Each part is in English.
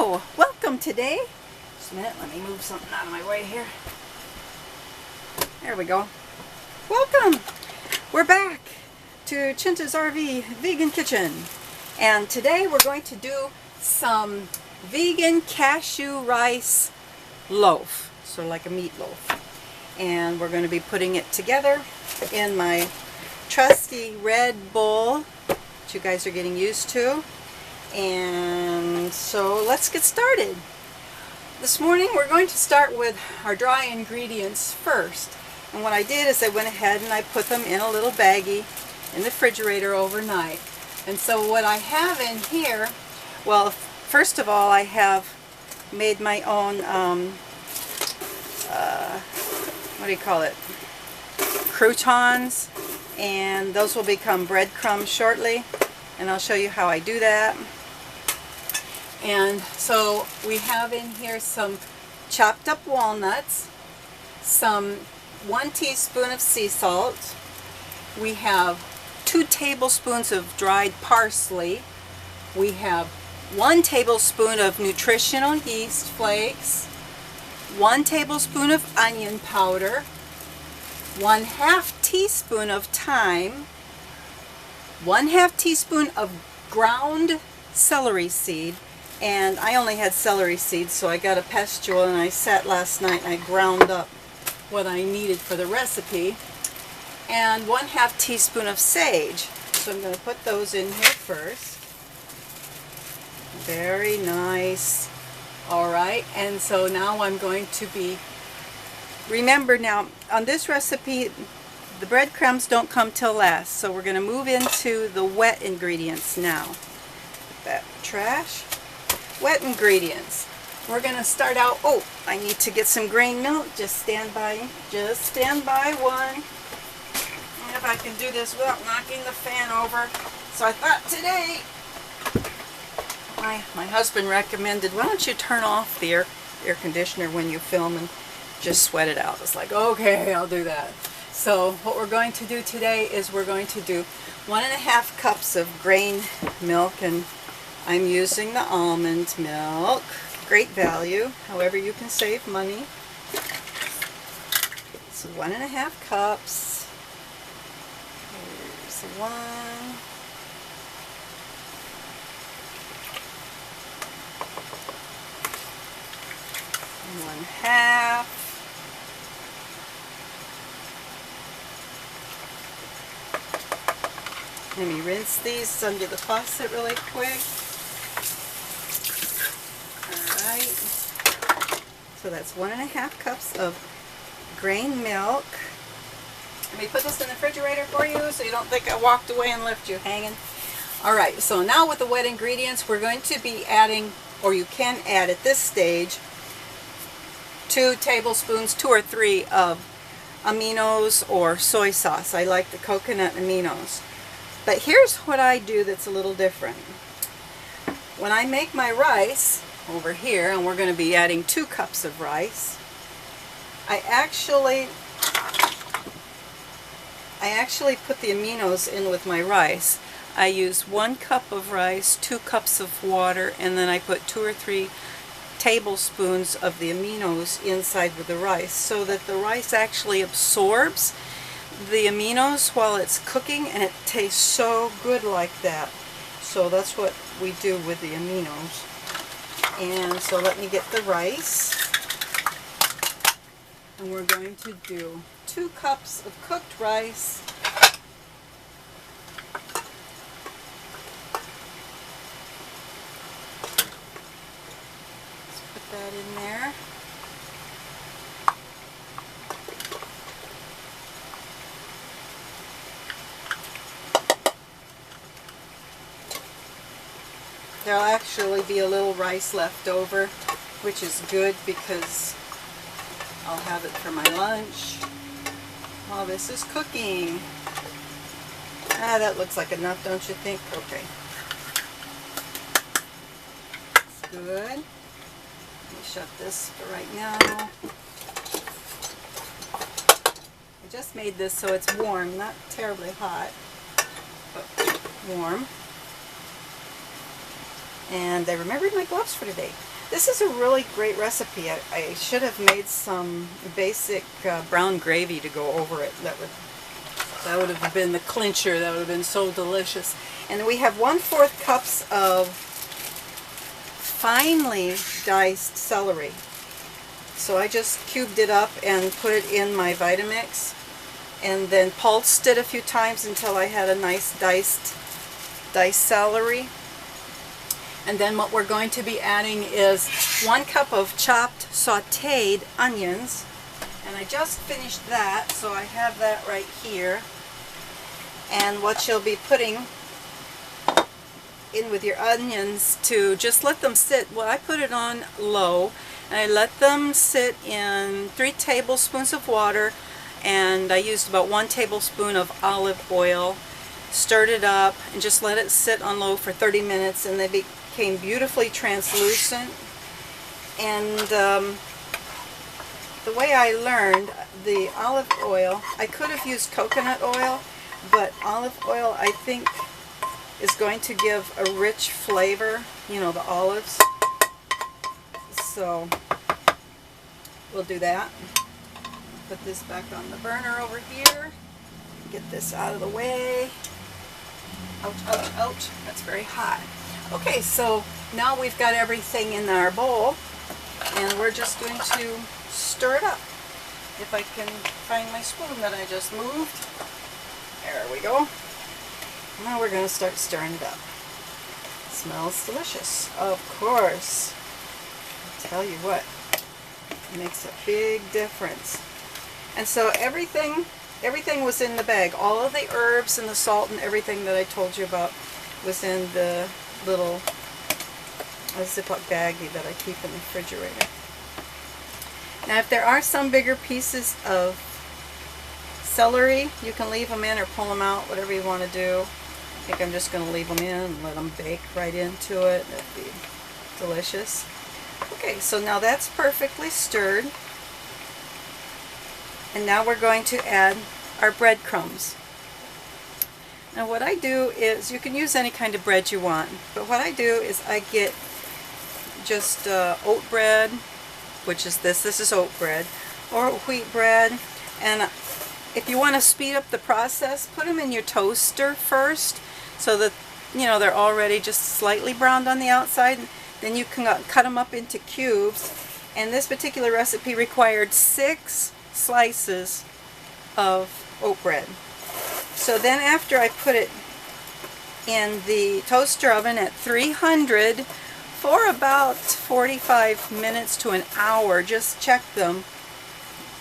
So, welcome today. Just a minute, let me move something out of my way here. There we go. Welcome. We're back to Chinta's RV Vegan Kitchen. And today we're going to do some vegan cashew rice loaf. Sort of like a meatloaf. And we're going to be putting it together in my trusty red bowl that you guys are getting used to. And so let's get started. This morning we're going to start with our dry ingredients first. And what I did is I went ahead and I put them in a little baggie in the refrigerator overnight. And so what I have in here, well, first of all, I have made my own, what do you call it? Croutons. And those will become breadcrumbs shortly. And I'll show you how I do that. And so we have in here some chopped up walnuts, some 1 teaspoon of sea salt. We have 2 tablespoons of dried parsley. We have 1 tablespoon of Nutritional yeast flakes, 1 tablespoon of onion powder, 1/2 teaspoon of thyme, 1/2 teaspoon of ground celery seed. And I only had celery seeds, so I got a pestle and I sat last night and I ground up what I needed for the recipe. And 1/2 teaspoon of sage. So I'm going to put those in here first. Very nice. Alright, and so now I'm going to be... Remember now, on this recipe, the breadcrumbs don't come till last. So we're going to move into the wet ingredients now. Put that in the trash. Wet ingredients. We're going to start out, oh, I need to get some grain milk. Just stand by one. And if I can do this without knocking the fan over. So I thought today, my husband recommended, why don't you turn off the air conditioner when you film and just sweat it out. It's like, okay, I'll do that. So what we're going to do today is we're going to do 1.5 cups of grain milk, and I'm using the almond milk. Great value, however you can save money. So 1.5 cups. Here's 1. 1/2. Let me rinse these under the faucet really quick. Alright. So that's 1.5 cups of grain milk. Let me put this in the refrigerator for you so you don't think I walked away and left you hanging. Alright, so now with the wet ingredients, we're going to be adding, or you can add at this stage, 2 tablespoons, 2 or 3 of aminos or soy sauce. I like the coconut aminos. But here's what I do that's a little different. When I make my rice over here, and we're going to be adding 2 cups of rice, I actually put the aminos in with my rice. I use 1 cup of rice, 2 cups of water, and then I put 2 or 3 tablespoons of the aminos inside with the rice, so that the rice actually absorbs the aminos while it's cooking, and it tastes so good like that. So that's what we do with the aminos. And so let me get the rice, and we're going to do 2 cups of cooked rice. Let's put that in there. There'll actually be a little rice left over, which is good because I'll have it for my lunch while this is cooking. Ah, that looks like enough, don't you think? Okay. That's good. Let me shut this for right now. I just made this so it's warm, not terribly hot, but warm. And I remembered my gloves for today. This is a really great recipe. I should have made some basic brown gravy to go over it. That would have been the clincher. That would have been so delicious. And we have 1/4 cups of finely diced celery. So I just cubed it up and put it in my Vitamix, and then pulsed it a few times until I had a nice diced celery. And then what we're going to be adding is 1 cup of chopped sautéed onions. And I just finished that, so I have that right here. And what you'll be putting in with your onions to just let them sit. Well, I put it on low, and I let them sit in 3 tablespoons of water, and I used about 1 tablespoon of olive oil. Stirred it up and just let it sit on low for 30 minutes, and they became beautifully translucent. And the way I learned, the olive oil, I could have used coconut oil, but olive oil I think is going to give a rich flavor, you know, the olives. So we'll do that. Put this back on the burner over here. Get this out of the way. Ouch, ouch, ouch. That's very hot. Okay, so now we've got everything in our bowl, and we're just going to stir it up. If I can find my spoon that I just moved. There we go. Now we're going to start stirring it up. It smells delicious, of course. I'll tell you what, it makes a big difference. And so everything was in the bag. All of the herbs and the salt and everything that I told you about was in the little Ziploc baggie that I keep in the refrigerator. Now if there are some bigger pieces of celery, you can leave them in or pull them out, whatever you want to do. I think I'm just going to leave them in and let them bake right into it. That'd be delicious. Okay, so now that's perfectly stirred. And now we're going to add our breadcrumbs. Now what I do is, you can use any kind of bread you want, but what I do is I get just oat bread, which is this is oat bread, or wheat bread. And if you want to speed up the process, put them in your toaster first so that, you know, they're already just slightly browned on the outside. Then you can cut them up into cubes. And this particular recipe required 6 slices of oat bread. So then after I put it in the toaster oven at 300 for about 45 minutes to an hour, just check them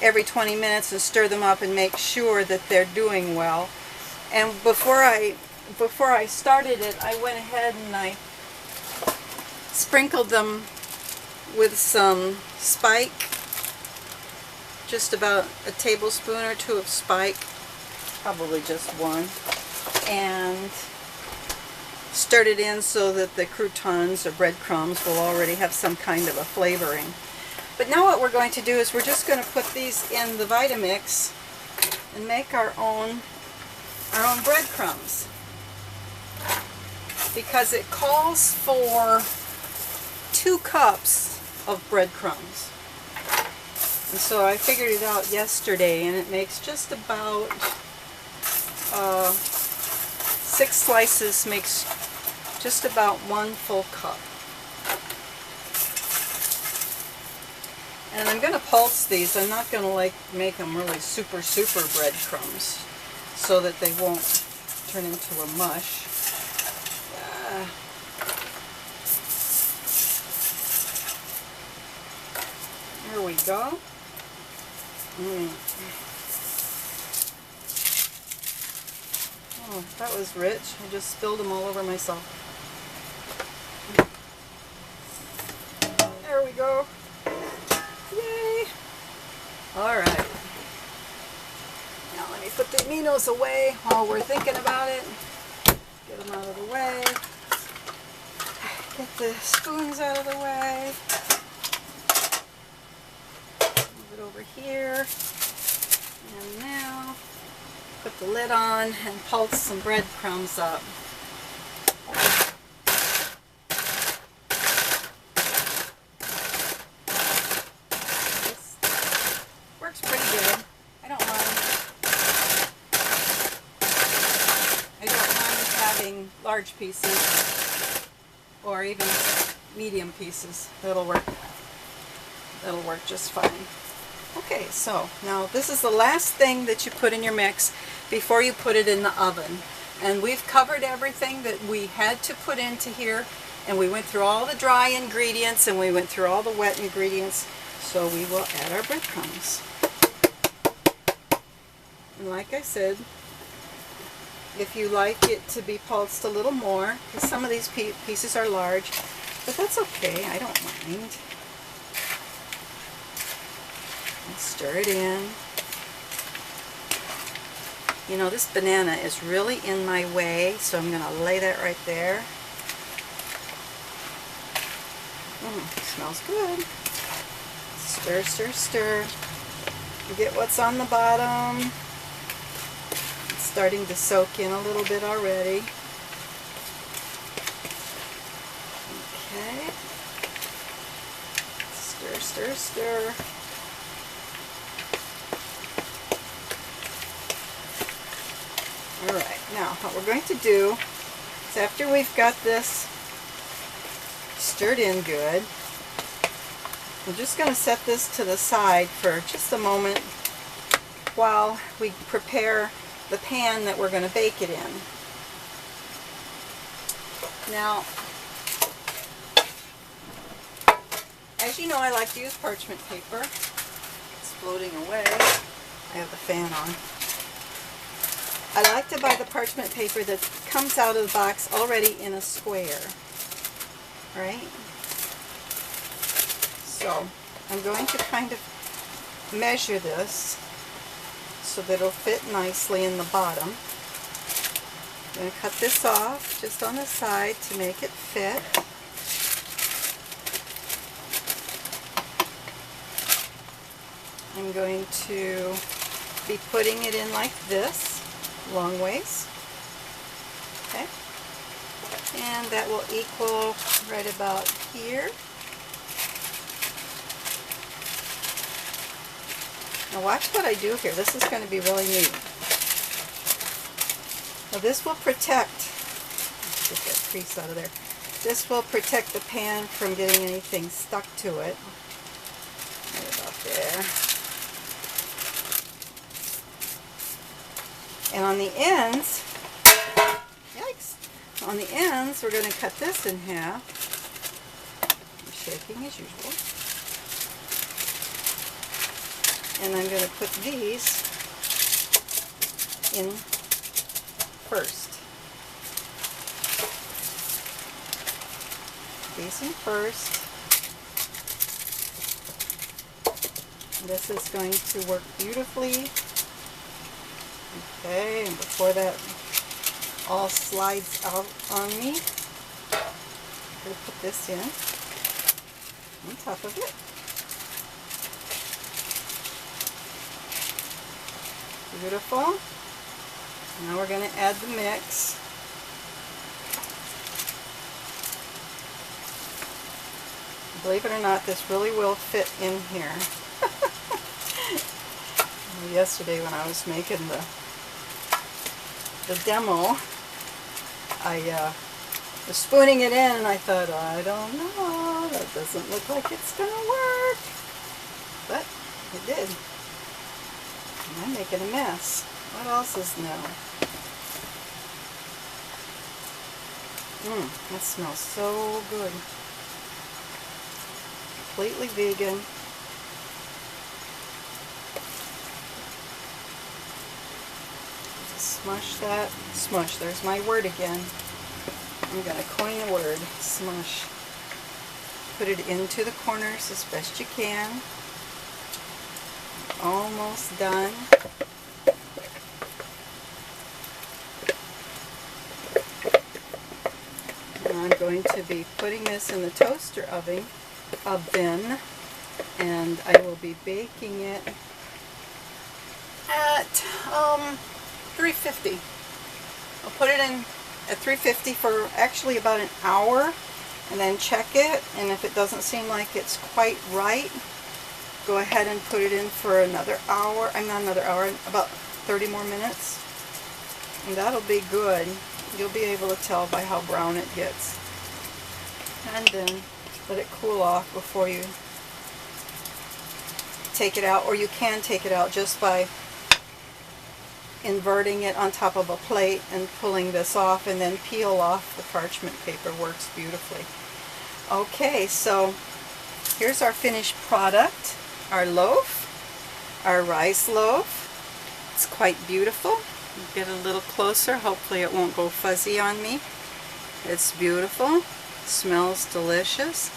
every 20 minutes and stir them up and make sure that they're doing well. And before I started it, I went ahead and I sprinkled them with some spike, just about a tablespoon or 2 of spike, probably just 1, and stirred it in so that the croutons or breadcrumbs will already have some kind of a flavoring. But now what we're going to do is we're just going to put these in the Vitamix and make our own breadcrumbs, because it calls for 2 cups of breadcrumbs. And so I figured it out yesterday, and it makes just about 6 slices makes just about 1 full cup. And I'm going to pulse these. I'm not going to make them really super breadcrumbs so that they won't turn into a mush. There we go. Oh, that was rich. I just spilled them all over myself. There we go. Yay! Alright. Now let me put the aminos away while we're thinking about it. Get them out of the way. Get the spoons out of the way. Move it over here. And now put the lid on and pulse some breadcrumbs up. large pieces or even medium pieces. That'll work just fine. Okay, so now this is the last thing that you put in your mix before you put it in the oven. And we've covered everything that we had to put into here, and we went through all the dry ingredients and we went through all the wet ingredients. So we will add our breadcrumbs. And like I said, if you like it to be pulsed a little more, because some of these pieces are large, but that's okay, I don't mind. And stir it in. You know, this banana is really in my way, so I'm going to lay that right there. Smells good. Stir, stir, stir. Get what's on the bottom. It's starting to soak in a little bit already. Okay. Stir, stir, stir. Alright, now what we're going to do is, after we've got this stirred in good, we're just going to set this to the side for just a moment while we prepare the pan that we're going to bake it in. Now, as you know, I like to use parchment paper. It's floating away. I have the fan on. I like to buy the parchment paper that comes out of the box already in a square. Right? So I'm going to kind of measure this so that it'll fit nicely in the bottom. I'm going to cut this off just on the side to make it fit. I'm going to be putting it in like this, long ways. Okay. And that will equal right about here. Now watch what I do here. This is going to be really neat. Now this will protect, let's get that crease out of there. This will protect the pan from getting anything stuck to it. Right about there. And on the ends, yikes, on the ends we're going to cut this in half. I'm shaking as usual. And I'm going to put these in first. These in first. And this is going to work beautifully. Okay, and before that all slides out on me, I'm going to put this in on top of it. Beautiful. Now we're going to add the mix. Believe it or not, this really will fit in here. Yesterday when I was making the demo, I was spooning it in and I thought, I don't know, that doesn't look like it's going to work. But it did. And I'm making a mess. What else is new? That smells so good. Completely vegan. Just smush that. Smush. There's my word again. I'm going to coin a word. Smush. Put it into the corners as best you can. Almost done. Now I'm going to be putting this in the toaster oven, and I will be baking it at 350. I'll put it in at 350 for actually about an hour, and then check it, and if it doesn't seem like it's quite right, go ahead and put it in for another hour. Not another hour, about 30 more minutes. And that'll be good. You'll be able to tell by how brown it gets. And then let it cool off before you take it out, or you can take it out just by inverting it on top of a plate and pulling this off, and then peel off the parchment paper. Works beautifully. Okay, so here's our finished product, our loaf, our rice loaf. It's quite beautiful. Get a little closer, hopefully it won't go fuzzy on me. It's beautiful, smells delicious,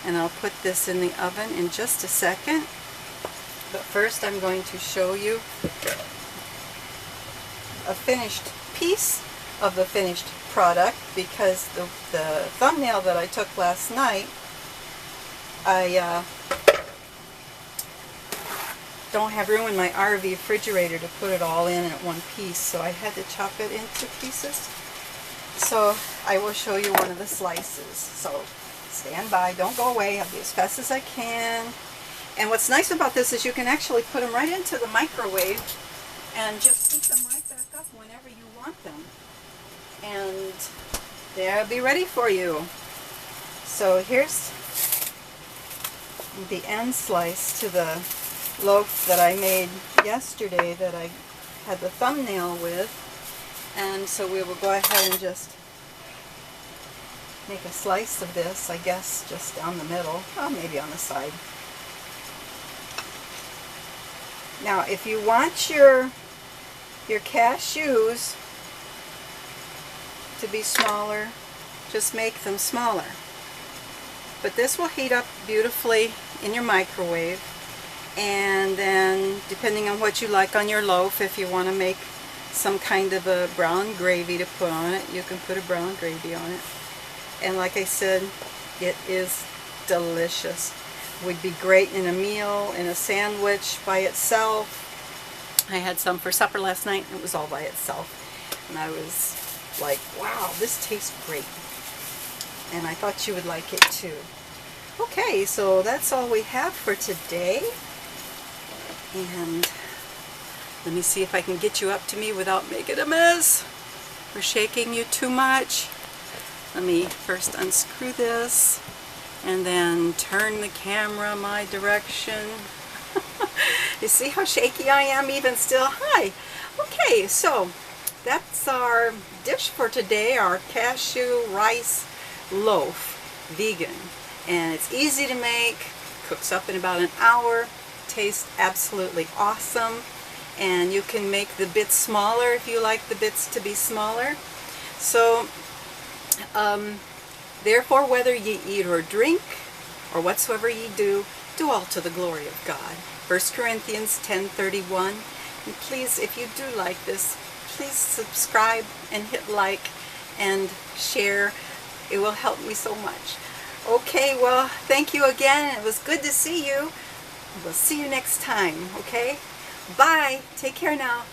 and I'll put this in the oven in just a second. But first I'm going to show you a finished piece of the finished product, because the thumbnail that I took last night, I don't have room in my RV refrigerator to put it all in at one piece, so I had to chop it into pieces. So I will show you one of the slices. So stand by, don't go away, I'll be as fast as I can. And what's nice about this is you can actually put them right into the microwave and just heat them right back up whenever you want them. And they'll be ready for you. So here's the end slice to the loaf that I made yesterday that I had the thumbnail with. And so we will go ahead and just make a slice of this, I guess, just down the middle. Oh, maybe on the side. Now, if you want your cashews to be smaller, just make them smaller. But this will heat up beautifully in your microwave. And then, depending on what you like on your loaf, if you want to make some kind of a brown gravy to put on it, you can put a brown gravy on it. And like I said, it is delicious. Would be great in a meal, in a sandwich by itself. I had some for supper last night, and it was all by itself. And I was like, wow, this tastes great. And I thought you would like it too. Okay, so that's all we have for today. And let me see if I can get you up to me without making a mess or shaking you too much. Let me first unscrew this and then turn the camera my direction. You see how shaky I am even still? Hi. Okay, so that's our dish for today, our cashew rice loaf, vegan. And it's easy to make, cooks up in about an hour, tastes absolutely awesome. And you can make the bits smaller if you like the bits to be smaller. So, therefore, whether ye eat or drink, or whatsoever ye do, do all to the glory of God. 1 Corinthians 10:31. And please, if you do like this, please subscribe and hit like and share. It will help me so much. Okay, well, thank you again. It was good to see you. We'll see you next time, okay? Bye. Take care now.